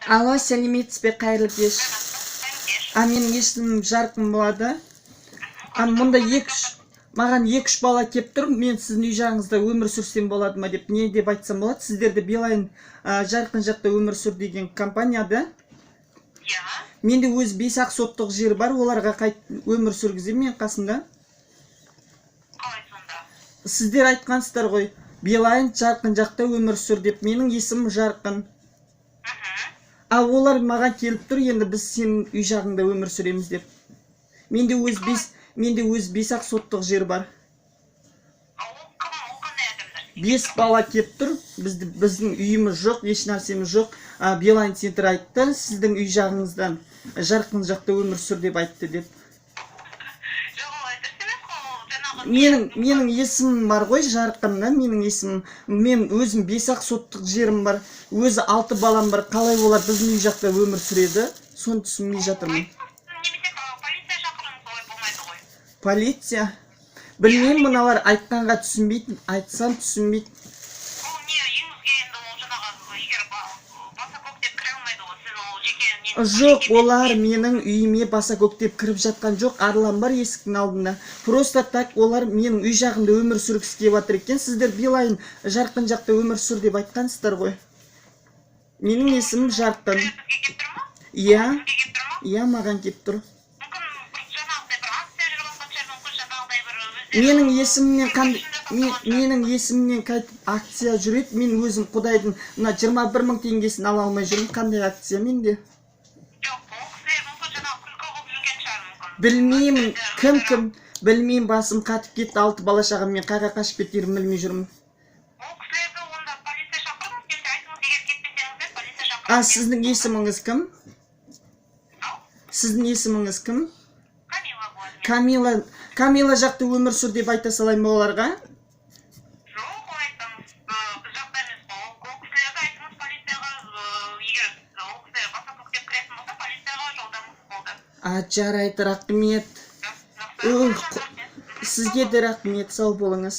Алло, сәлеметсіз бе, қайырлы кеш. Менің есімім Жарқын болады. Мұнда маған 2-3 бала кеп тұр. Мен сіздің үй жағыңызда өмір сүрсем болады ма деп, не деп айтсам болады? Сіздерді Билайн Жарқын жақта өмір сүр деген компанияда. Менде өз 5-ақ соттық жер бар, оларға қайт өмір сүргізем мен қасында. Сіздер айтқансыздар ғой, Билайн Жарқын жақта өмір сүр деп. Менің есімім Жарқын. Олар маған келіп тұр, енді біз сенің үй жағыңда өмір сүреміз деп. Менде өз 5-ақ соттық жер бар. 5 бала кеп тұр, біздің үйіміз жоқ, еш нәрсеміз жоқ. Билайн центр айтты, сіздің үй жағыңыздан Жарқын жақта өмір сүр деп айтты деп. Менің есімім бар ғой, Жарқын, менің есімім. Мен өзім 5-ақ соттық жерім бар, өзі 6 балам бар. Қалай олар біздің үй жақта өмір сүреді? Соны түсінмей жатырмын. Полиция? Білмеймін, мұналар айтқанға түсінбейді, айтсам түсінбейді. Жоқ, олар менің үйіме баса көктеп кіріп жатқан жоқ, арлан бар есіктің алдында. Просто так олар менің үй жағында өмір сүргісі келіп жатыр екен. Сіздер Билайн Жарқын жақта өмір сүр деп айтқансыздар ғой. Менің есімім Жарқын. Иә, маған кеп тұр. Менің есімімнен қайтып акция жүреді. Мен өзім Құдайдың 21 000 теңгесін ала алмай жүрмін. Қандай акция менде? Білмеймін, кім, білмеймін, басым қатып кетті, 6 бала шағам, мен қайға қашып кетерім білмей жүрмін. Сіздің есіміңіз кім? Сіздің есіміңіз кім? Камила жақты өмір сүр деп айта салайын ба оларға? Жоқ, айтамыз, біз жақта емес қой. Ол кісілерді айтыңыз полицияға, егер ол кісілер баса көктеп кіретін болса, полицияға жолдамыз болды. Жарайды, рахмет. Сізге де рахмет, сау болыңыз.